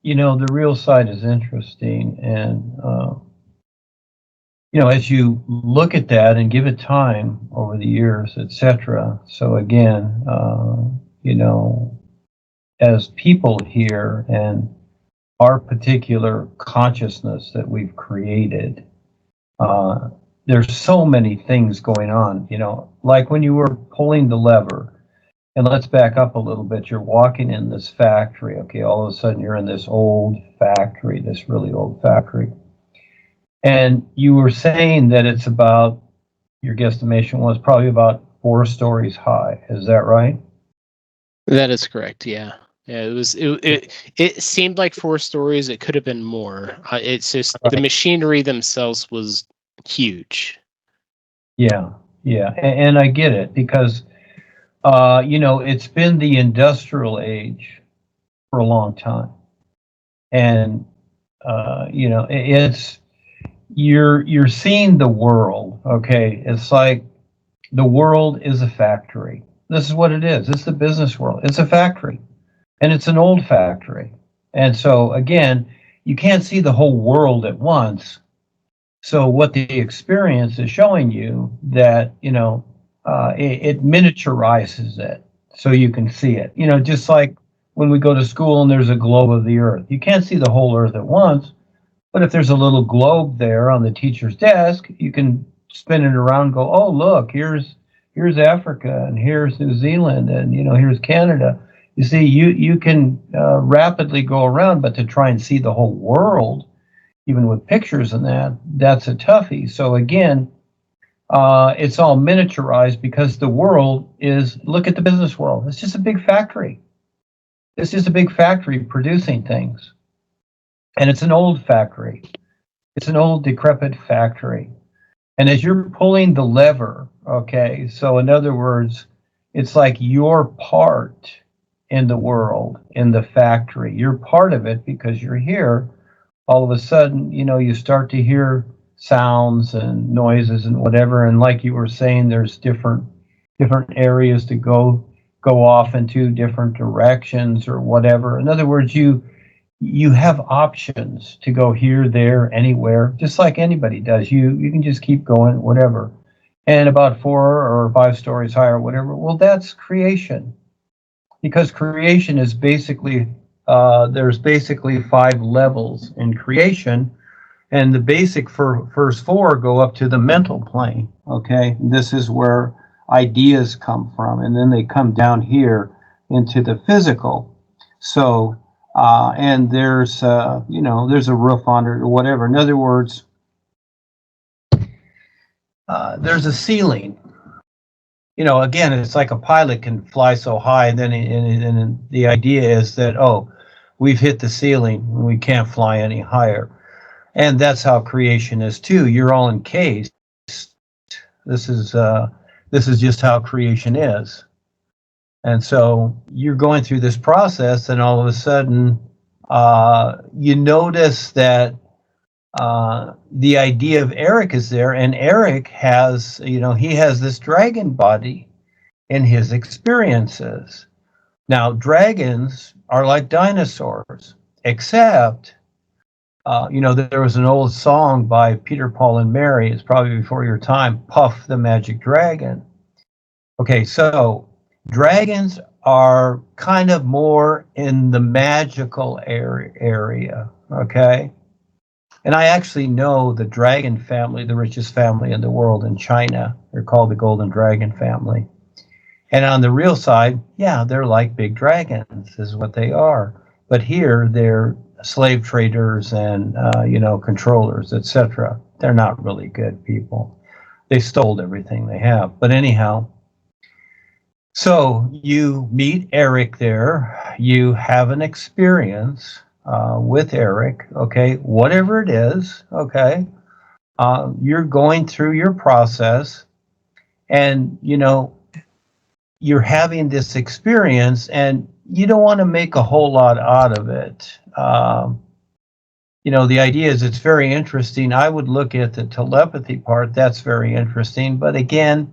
The real side is interesting, and as you look at that and give it time over the years, etc. So again, as people here and our particular consciousness that we've created, there's so many things going on. Like when you were pulling the lever. And let's back up a little bit. You're walking in this factory, okay? All of a sudden you're in this old factory, this really old factory. And you were saying that it's about, your guesstimation was probably about 4 stories high. Is that right? That is correct, yeah. Yeah, it seemed like 4 stories. It could have been more. It's just the machinery themselves was huge. Yeah. And I get it because it's been the industrial age for a long time. And, it's, you're seeing the world, okay? It's like the world is a factory. This is what it is. It's the business world. It's a factory. And it's an old factory. And so, again, you can't see the whole world at once. So what the experience is showing you that, it miniaturizes it so you can see it. Just like when we go to school and there's a globe of the earth. You can't see the whole earth at once, but if there's a little globe there on the teacher's desk, you can spin it around and go, oh, look, here's Africa, and here's New Zealand, and, here's Canada. You see, you can rapidly go around, but to try and see the whole world, even with pictures and that's a toughie. So again, it's all miniaturized because the world is, look at the business world. It's just a big factory. It's just a big factory producing things. And it's an old factory. It's an old decrepit factory. And as you're pulling the lever, okay, so in other words, it's like your part in the world, in the factory. You're part of it because you're here. All of a sudden, you start to hear sounds and noises and whatever. And like you were saying, there's different areas to go off into, different directions or whatever. In other words, you have options to go here, there, anywhere, just like anybody does. You can just keep going, whatever. And about 4 or 5 stories higher, whatever. Well, that's creation. Because creation is basically, there's basically 5 levels in creation. And the basic first 4 go up to the mental plane, okay? This is where ideas come from. And then they come down here into the physical. So, and there's, there's a roof on it or whatever. In other words, there's a ceiling. Again, it's like a pilot can fly so high, and then and the idea is that, oh, we've hit the ceiling, we can't fly any higher. And that's how creation is too. You're all encased. This is just how creation is. And so you're going through this process, and all of a sudden, you notice that the idea of Eric is there, and Eric has, he has this dragon body in his experiences. Now, dragons are like dinosaurs, except, there was an old song by Peter, Paul, and Mary, it's probably before your time, Puff the Magic Dragon. Okay, so dragons are kind of more in the magical area, okay? And I actually know the dragon family, the richest family in the world in China. They're called the Golden Dragon family. And on the real side, yeah, they're like big dragons, is what they are. But here, they're slave traders and, controllers, etc. They're not really good people. They stole everything they have. But anyhow, so you meet Eric there. You have an experience with Eric, okay, whatever it is, okay. You're going through your process, and, you're having this experience, and you don't want to make a whole lot out of it. The idea is it's very interesting. I would look at the telepathy part. That's very interesting. But again,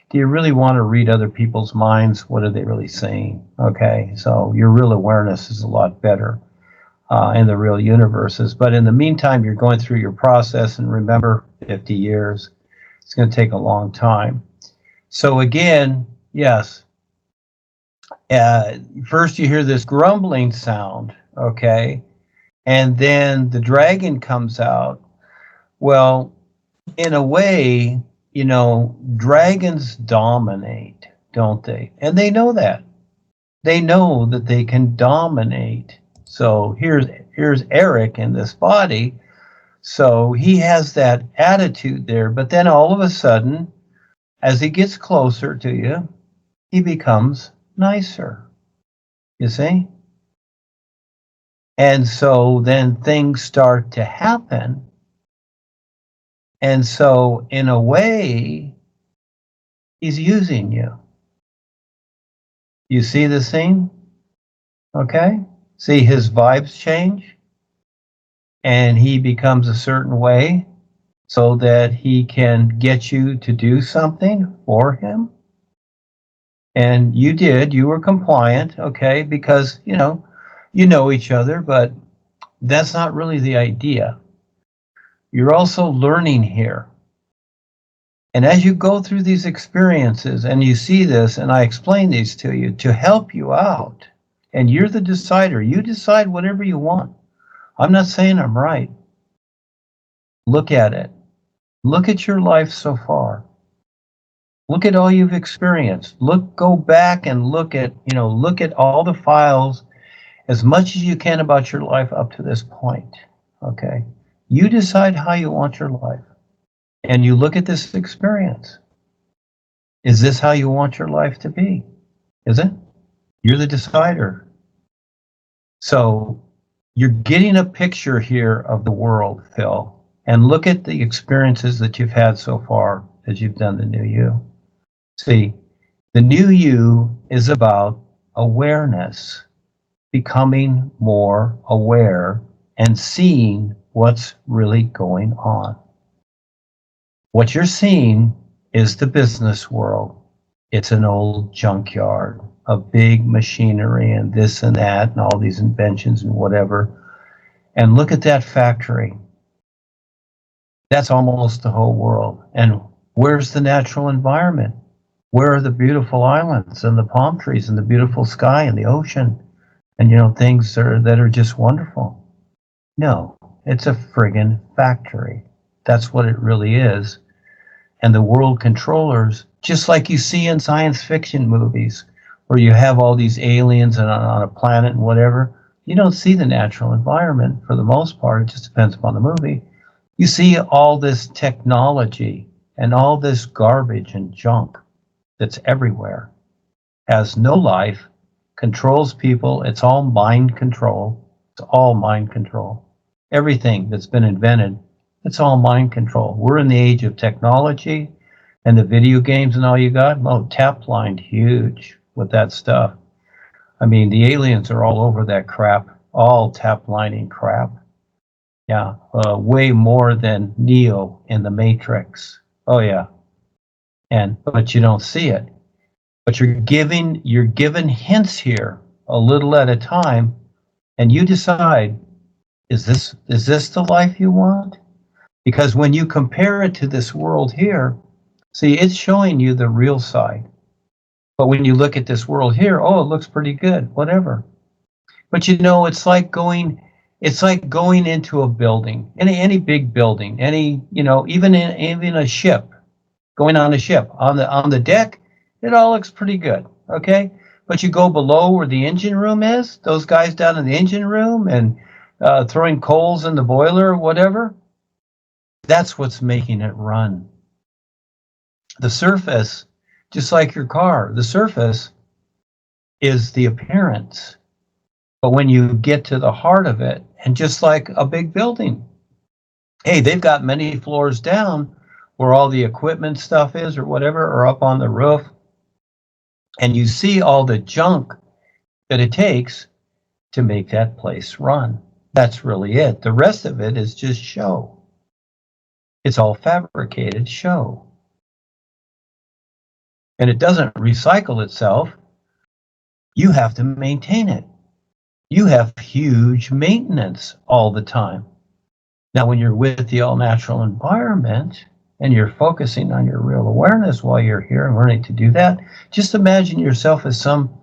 do you really want to read other people's minds? What are they really saying? Okay, so your real awareness is a lot better. in the real universes. But in the meantime, you're going through your process, and remember, 50 years, it's going to take a long time. So again, yes, first you hear this grumbling sound, okay, and then the dragon comes out. Well, in a way, dragons dominate, don't they? And they know that. They know that they can dominate. So here's Eric in this body. So he has that attitude there. But then all of a sudden, as he gets closer to you, he becomes nicer. You see? And so then things start to happen. And so in a way, he's using you. You see the scene? Okay? See his vibes change? And he becomes a certain way so that he can get you to do something for him. And you were compliant, okay, because, you know each other, but that's not really the idea. You're also learning here. And as you go through these experiences and you see this, and I explain these to you to help you out, and you're the decider, you decide whatever you want. I'm not saying I'm right. Look at it. Look at your life so far. Look at all you've experienced. Go back and look at all the files as much as you can about your life up to this point. Okay? You decide how you want your life. And you look at this experience. Is this how you want your life to be? Is it? You're the decider. So you're getting a picture here of the world, Phil. And look at the experiences that you've had so far as you've done the new you. See, the new you is about awareness, becoming more aware and seeing what's really going on. What you're seeing is the business world. It's an old junkyard of big machinery and this and that and all these inventions and whatever. And look at that factory. That's almost the whole world. And where's the natural environment? Where are the beautiful islands and the palm trees and the beautiful sky and the ocean and things that are just wonderful? No, it's a friggin' factory. That's what it really is. And the world controllers, just like you see in science fiction movies, where you have all these aliens on a planet and whatever, you don't see the natural environment for the most part. It just depends upon the movie. You see all this technology and all this garbage and junk that's everywhere, has no life, controls people. It's all mind control. It's all mind control. Everything that's been invented, it's all mind control. We're in the age of technology and the video games and all you got. Oh, tap lined huge with that stuff. I mean, the aliens are all over that crap, all tap lining crap. Yeah, way more than Neo in the Matrix. Oh yeah, but you don't see it. But you're given hints here, a little at a time, and you decide: is this the life you want? Because when you compare it to this world here, see, it's showing you the real side. But when you look at this world here, oh, it looks pretty good, whatever. But it's like going into a building, any big building, even a ship, going on a ship. On the deck, it all looks pretty good, okay? But you go below where the engine room is, those guys down in the engine room and throwing coals in the boiler or whatever, that's what's making it run. The surface, just like your car, the surface is the appearance. But when you get to the heart of it, and just like a big building, hey, they've got many floors down where all the equipment stuff is or whatever, or up on the roof, and you see all the junk that it takes to make that place run. That's really it. The rest of it is just show. It's all fabricated show. And it doesn't recycle itself. You have to maintain it. you have huge maintenance all the time. Now, when you're with the all-natural environment and you're focusing on your real awareness while you're here and learning to do that, just imagine yourself as some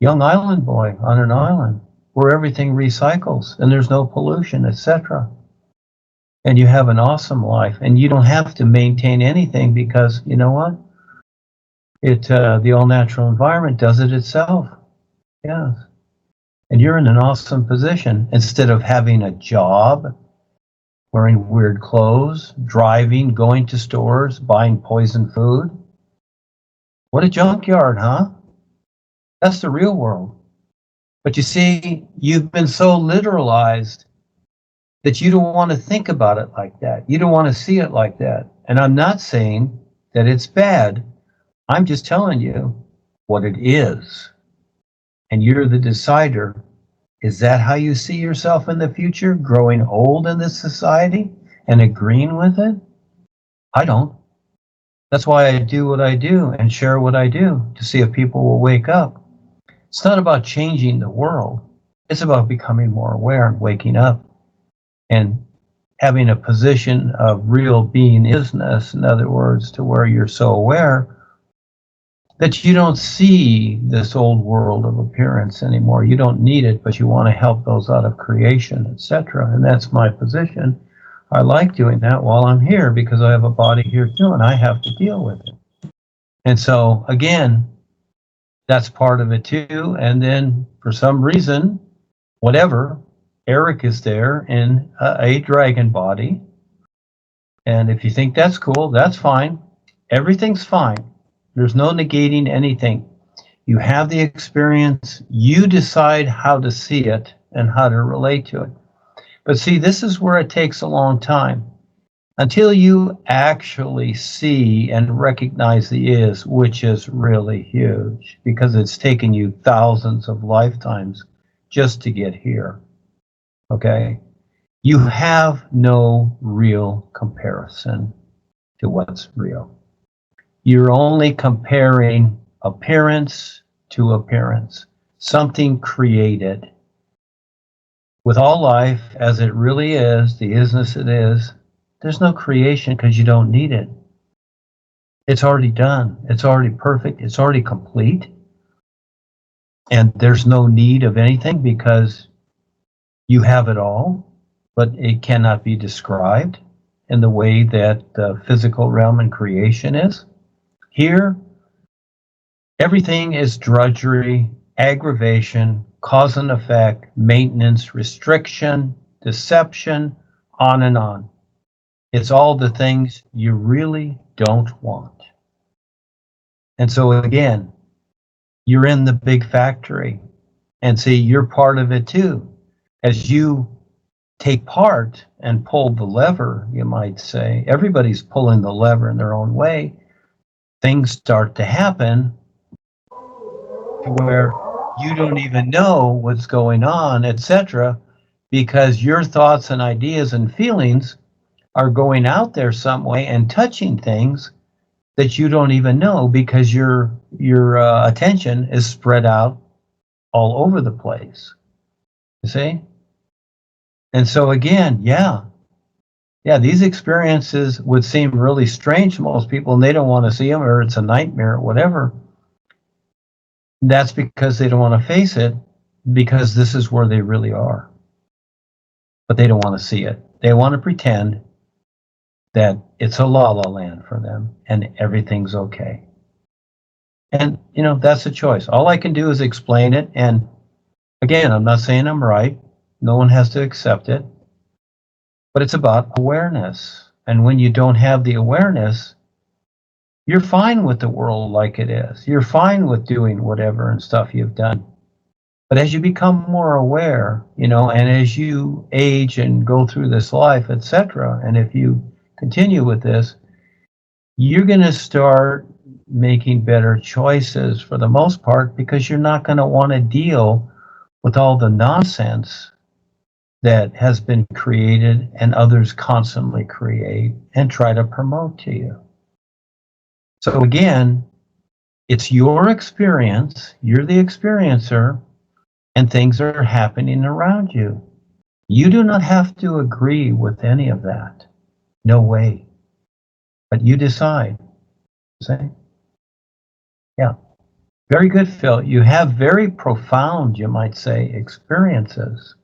young island boy on an island where everything recycles and there's no pollution, etc. And you have an awesome life, and you don't have to maintain anything because you know what? The all-natural environment does it itself. Yes. And you're in an awesome position instead of having a job, wearing weird clothes, driving, going to stores, buying poison food. What a junkyard, huh? That's the real world. But you see, you've been so literalized that you don't want to think about it like that. You don't want to see it like that. And I'm not saying that it's bad. I'm just telling you what it is. And you're the decider. Is that how you see yourself in the future, growing old in this society and agreeing with it? I don't. That's why I do what I do and share what I do, to see if people will wake up. It's not about changing the world. It's about becoming more aware and waking up and having a position of real being isness, in other words, to where you're so aware that you don't see this old world of appearance anymore. You don't need it, but you want to help those out of creation, etc. And that's my position. I like doing that while I'm here because I have a body here too, and I have to deal with it. And so, again, that's part of it too. And then for some reason, whatever, Eric is there in a dragon body. And if you think that's cool, that's fine. Everything's fine. There's no negating anything. You have the experience. You decide how to see it and how to relate to it. But see, this is where it takes a long time. Until you actually see and recognize the is, which is really huge, because it's taken you thousands of lifetimes just to get here. Okay? You have no real comparison to what's real. You're only comparing appearance to appearance, something created. With all life as it really is, the isness it is, there's no creation because you don't need it. It's already done. It's already perfect. It's already complete. And there's no need of anything because you have it all, but it cannot be described in the way that the physical realm and creation is. Here, everything is drudgery, aggravation, cause and effect, maintenance, restriction, deception, on and on. It's all the things you really don't want. And so again, you're in the big factory. And see, you're part of it too. As you take part and pull the lever, you might say, everybody's pulling the lever in their own way. Things start to happen to where you don't even know what's going on, etc., because your thoughts and ideas and feelings are going out there some way and touching things that you don't even know because your attention is spread out all over the place. You see? And so again, yeah, these experiences would seem really strange to most people, and they don't want to see them, or it's a nightmare, or whatever. That's because they don't want to face it, because this is where they really are. But they don't want to see it. They want to pretend that it's a la-la land for them, and everything's okay. And, that's a choice. All I can do is explain it, and again, I'm not saying I'm right. No one has to accept it. But it's about awareness. And when you don't have the awareness, you're fine with the world like it is. You're fine with doing whatever and stuff you've done. But as you become more aware, and as you age and go through this life, etc., and if you continue with this, you're going to start making better choices for the most part, because you're not going to want to deal with all the nonsense that has been created and others constantly create and try to promote to you. So again, it's your experience, you're the experiencer, and things are happening around you. You do not have to agree with any of that. No way. But you decide. See? Yeah. Very good, Phil. You have very profound, you might say, experiences.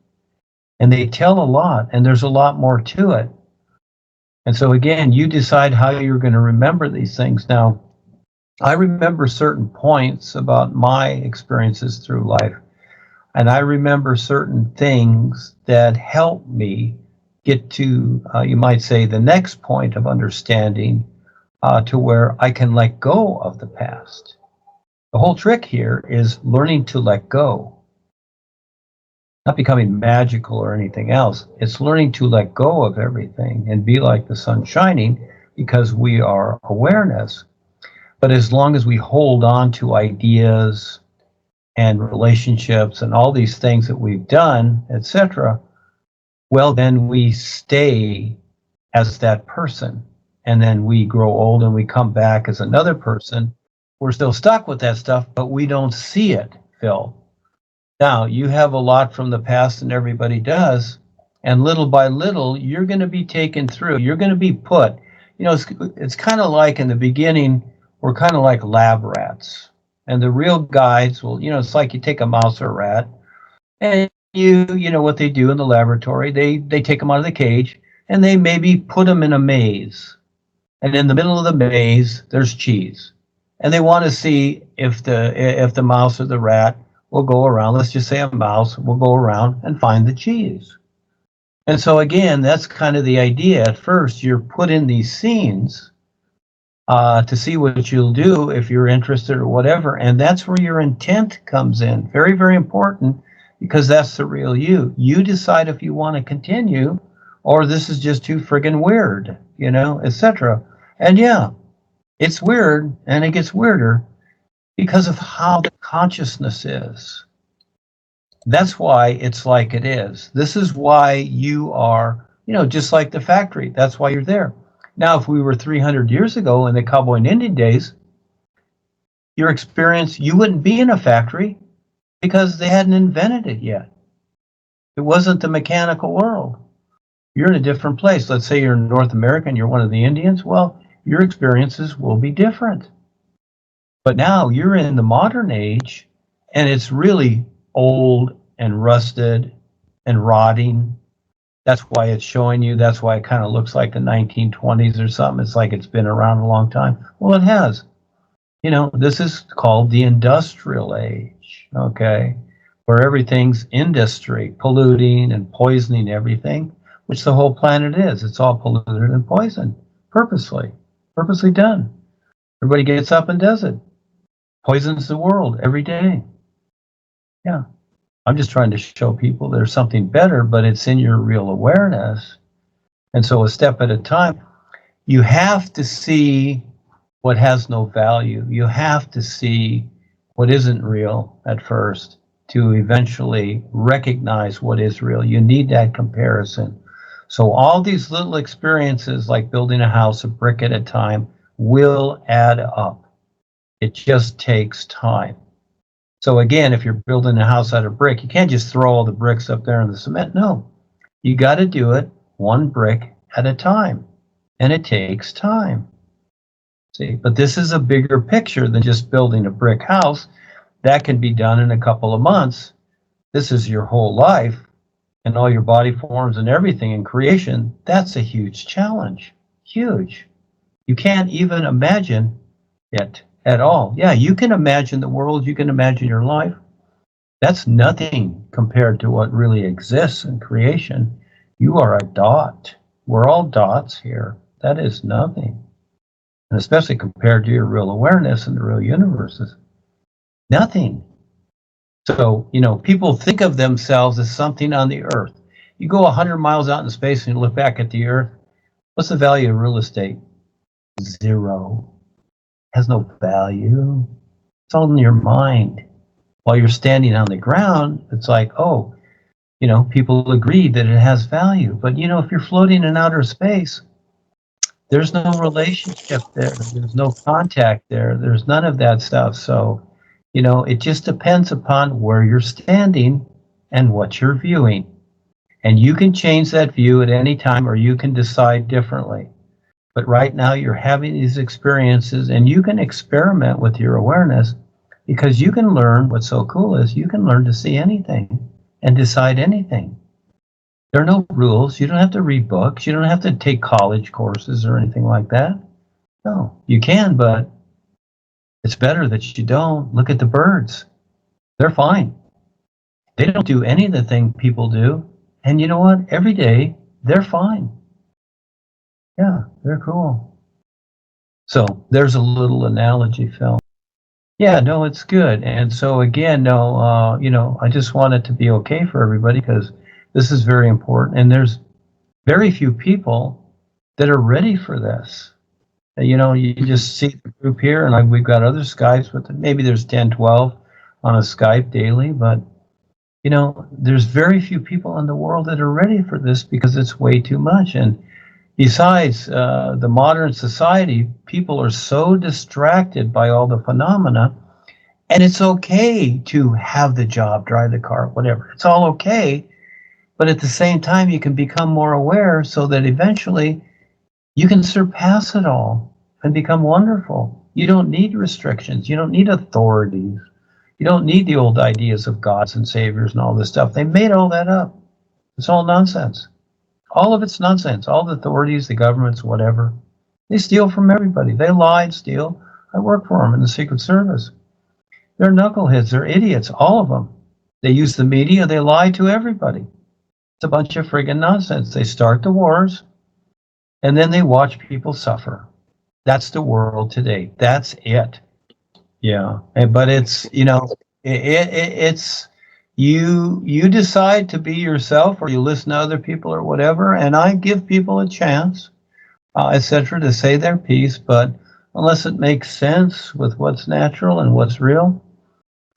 And they tell a lot, and there's a lot more to it. And so again, you decide how you're going to remember these things. Now, I remember certain points about my experiences through life. And I remember certain things that help me get to, you might say, the next point of understanding to where I can let go of the past. The whole trick here is learning to let go. Not becoming magical or anything else. It's learning to let go of everything and be like the sun shining, because we are awareness. But as long as we hold on to ideas and relationships and all these things that we've done, etc., well, then we stay as that person. And then we grow old and we come back as another person. We're still stuck with that stuff, but we don't see it, Phil. Now, you have a lot from the past, and everybody does. And little by little, you're going to be taken through. You're going to be put. You know, it's kind of like in the beginning, we're kind of like lab rats. And the real guides will, you know, it's like you take a mouse or a rat, and you know what they do in the laboratory. They take them out of the cage, and they maybe put them in a maze. And in the middle of the maze, there's cheese. And they want to see if the mouse or the rat will go around. Let's just say a mouse will go around and find the cheese. And so again, that's kind of the idea. At first, you're put in these scenes to see what you'll do if you're interested or whatever. And that's where your intent comes in. Very, very important, because that's the real you. You decide if you want to continue, or this is just too friggin' weird, you know, etc. And yeah, it's weird, and it gets weirder because of how the consciousness is. That's why it's like it is. This is why you are, you know, just like the factory. That's why you're there. Now, if we were 300 years ago in the cowboy and Indian days, your experience, you wouldn't be in a factory because they hadn't invented it yet. It wasn't the mechanical world. You're in a different place. Let's say you're in North America and you're one of the Indians. Well, your experiences will be different. But now you're in the modern age, and it's really old and rusted and rotting. That's why it's showing you. That's why it kind of looks like the 1920s or something. It's like it's been around a long time. Well, it has. You know, this is called the industrial age, okay, where everything's industry, polluting and poisoning everything, which the whole planet is. It's all polluted and poisoned, purposely done. Everybody gets up and does it. Poisons the world every day. Yeah. I'm just trying to show people there's something better, but it's in your real awareness. And so a step at a time, you have to see what has no value. You have to see what isn't real at first to eventually recognize what is real. You need that comparison. So all these little experiences, like building a house a brick at a time, will add up. It just takes time. So again, if you're building a house out of brick, you can't just throw all the bricks up there in the cement. No, you got to do it one brick at a time, and it takes time. See, but this is a bigger picture than just building a brick house. That can be done in a couple of months. This is your whole life and all your body forms and everything in creation. That's a huge challenge, huge. You can't even imagine it at all. Yeah, you can imagine the world, you can imagine your life. That's nothing compared to what really exists in creation. You are a dot. We're all dots here. That is nothing. And especially compared to your real awareness and the real universe is nothing. So, you know, people think of themselves as something on the earth. You go 100 miles out in space and you look back at the earth. What's the value of real estate? Zero. Has no value. It's all in your mind. While you're standing on the ground, it's like, oh, you know, people agree that it has value. But, you know, if you're floating in outer space, there's no relationship there. There's no contact there. There's none of that stuff. So You know, it just depends upon where you're standing and what you're viewing. And you can change that view at any time, or you can decide differently. But right now you're having these experiences, and you can experiment with your awareness, because you can learn. What's so cool is you can learn to see anything and decide anything. There are no rules. You don't have to read books. You don't have to take college courses or anything like that. No, you can, but it's better that you don't. Look at the birds. They're fine. They don't do any of the things people do. And you know what? Every day, they're fine. Yeah, they're cool. So there's a little analogy, Phil. Yeah, no, it's good. And so again, no, I just want it to be okay for everybody, because this is very important. And there's very few people that are ready for this. You just see the group here, and we've got other Skypes with it. Maybe there's 10, 12 on a Skype daily, but there's very few people in the world that are ready for this, because it's way too much. And besides, the modern society, people are so distracted by all the phenomena, and it's okay to have the job, drive the car, whatever. It's all okay, but at the same time, you can become more aware, so that eventually you can surpass it all and become wonderful. You don't need restrictions. You don't need authorities. You don't need the old ideas of gods and saviors and all this stuff. They made all that up. It's all nonsense. All of it's nonsense. All the authorities, the governments, whatever, they steal from everybody. They lie and steal. I work for them in the Secret Service. They're knuckleheads. They're idiots, all of them. They use the media. They lie to everybody. It's a bunch of friggin' nonsense. They start the wars, and then they watch people suffer. That's the world today. That's it. Yeah, but it's it's you decide to be yourself, or you listen to other people or whatever. And I give people a chance, etc., to say their piece. But unless it makes sense with what's natural and what's real,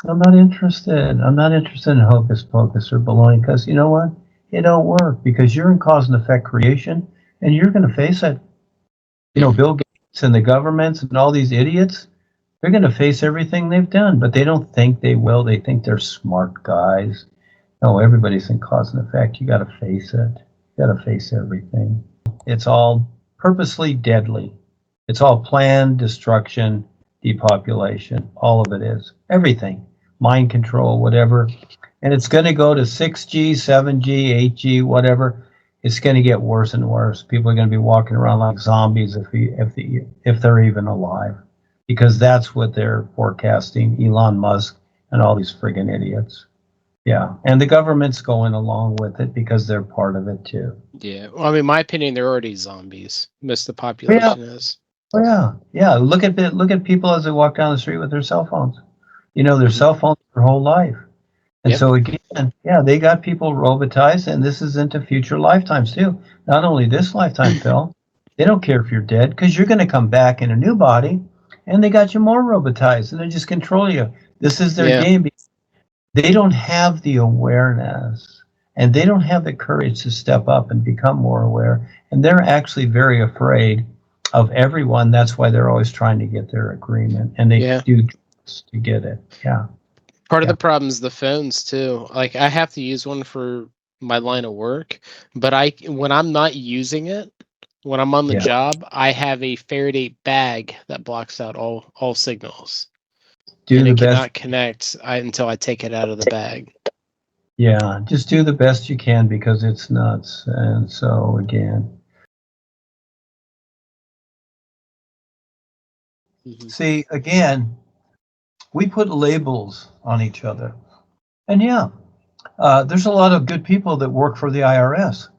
I'm not interested. I'm not interested in hocus pocus or baloney, because you know what? It don't work, because you're in cause and effect creation, and you're going to face it. Bill Gates and the governments and all these idiots, they're going to face everything they've done, but they don't think they will. They think they're smart guys. No, everybody's in cause and effect. You got to face it. You got to face everything. It's all purposely deadly. It's all planned destruction, depopulation. All of it is. Everything. Mind control, whatever. And it's going to go to 6G, 7G, 8G, whatever. It's going to get worse and worse. People are going to be walking around like zombies if they're even alive, because that's what they're forecasting. Elon Musk and all these friggin' idiots. Yeah, and the government's going along with it because they're part of it too. Yeah, well, I mean, in my opinion, they're already zombies. Most of the population is. Oh yeah. Look at people as they walk down the street with their cell phones. Their cell phones their whole life. And so again, yeah, they got people robotized, and this is into future lifetimes too. Not only this lifetime, Phil. They don't care if you're dead, because you're going to come back in a new body, and they got you more robotized, and they just control you. This is their game. They don't have the awareness, and they don't have the courage to step up and become more aware. And they're actually very afraid of everyone. That's why they're always trying to get their agreement, and they do to get it. Yeah. Part of the problem is the phones too. Like, I have to use one for my line of work, but when I'm not using it, when I'm on the job, I have a Faraday bag that blocks out all signals. And it cannot connect until I take it out of the bag. Yeah, just do the best you can, because it's nuts. And so again, see, again, we put labels on each other. And there's a lot of good people that work for the IRS,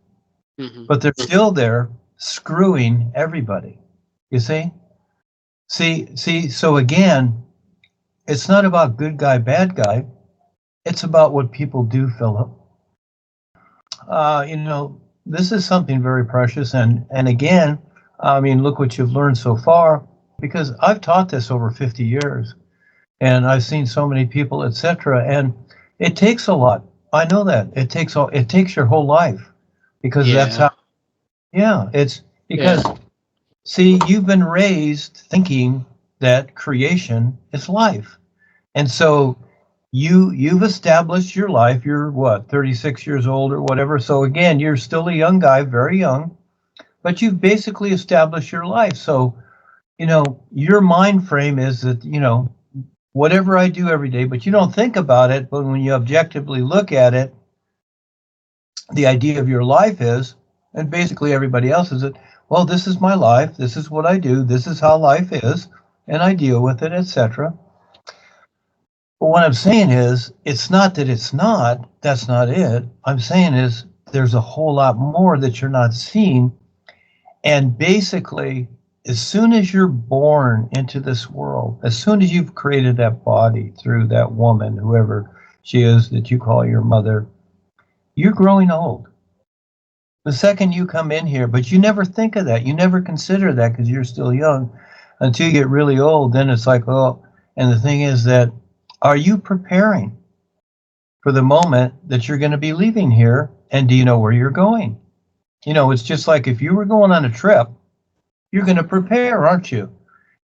but they're still there screwing everybody. You see? See, so again, it's not about good guy, bad guy. It's about what people do, Philip. This is something very precious. And again, I mean, look what you've learned so far, because I've taught this over 50 years. And I've seen so many people, etc. And it takes a lot. I know that it takes your whole life, because that's how. Yeah, it's because see, you've been raised thinking that creation is life, And so you've established your life. You're what, 36 years old or whatever. So again, you're still a young guy, very young, but you've basically established your life. So, your mind frame is that, whatever I do every day, but you don't think about it. But when you objectively look at it, the idea of your life is, and basically everybody else is, that, well, this is my life. This is what I do. This is how life is. And I deal with it, etc. But what I'm saying is, it's not that it's not, that's not it. I'm saying is there's a whole lot more that you're not seeing. And basically, as soon as you're born into this world, as soon as you've created that body through that woman, whoever she is that you call your mother, you're growing old. The second you come in here, but you never think of that. You never consider that because you're still young. Until you get really old, then it's like, oh, and the thing is that, are you preparing for the moment that you're going to be leaving here? And do you know where you're going? It's just like if you were going on a trip, you're going to prepare, aren't you?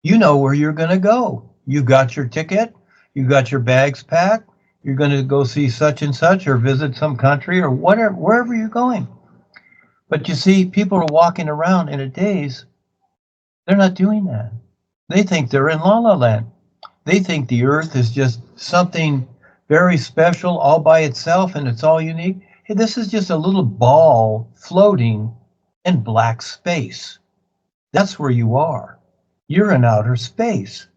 You know where you're going to go. You got your ticket. You got your bags packed. You're going to go see such and such or visit some country or whatever, wherever you're going. But you see, people are walking around in a daze. They're not doing that. They think they're in La La Land. They think the earth is just something very special all by itself and it's all unique. Hey, this is just a little ball floating in black space. That's where you are. You're in outer space.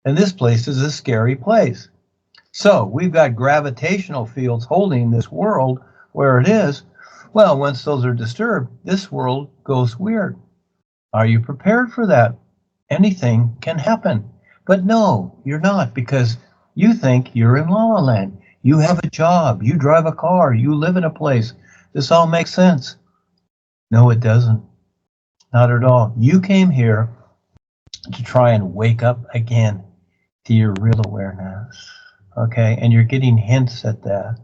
And this place is a scary place. So we've got gravitational fields holding this world where it is. Well, once those are disturbed, this world goes weird. Are you prepared for that? Anything can happen. But no, you're not, because you think you're in La La Land. You have a job, you drive a car, you live in a place. This all makes sense. No, it doesn't. Not at all. You came here to try and wake up again to your real awareness. Okay? And you're getting hints at that.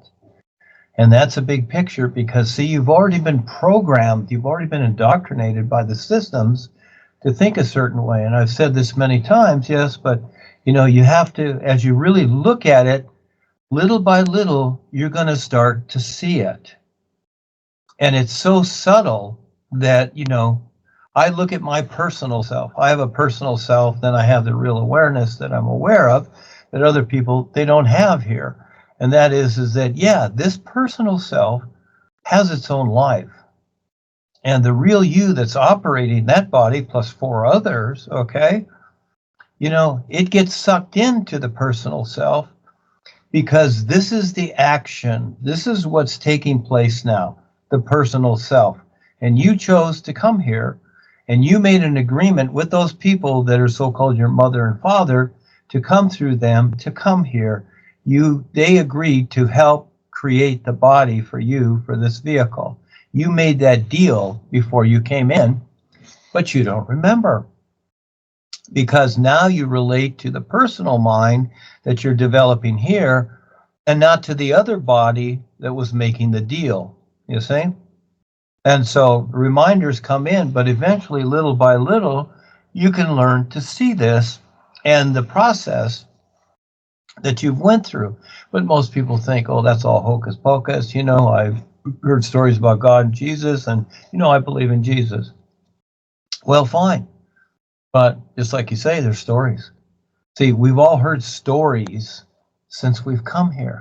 And that's a big picture because, see, you've already been programmed, you've already been indoctrinated by the systems to think a certain way. And I've said this many times, yes, but you have to, as you really look at it, little by little, you're going to start to see it. And it's so subtle that, I look at my personal self. I have a personal self, then I have the real awareness that I'm aware of that other people, they don't have here. And that is that, yeah, this personal self has its own life. And the real you that's operating that body plus 4 others, okay, it gets sucked into the personal self because this is the action. This is what's taking place now, the personal self. And you chose to come here and you made an agreement with those people that are so-called your mother and father to come through them, to come here. They agreed to help create the body for you for this vehicle. You made that deal before you came in, but you don't remember. Because now you relate to the personal mind that you're developing here and not to the other body that was making the deal, you see? And so reminders come in, but eventually, little by little, you can learn to see this and the process that you've went through. But most people think, oh, that's all hocus pocus. I've heard stories about God and Jesus, and, I believe in Jesus. Well, fine. But just like you say, there's stories. See, we've all heard stories since we've come here.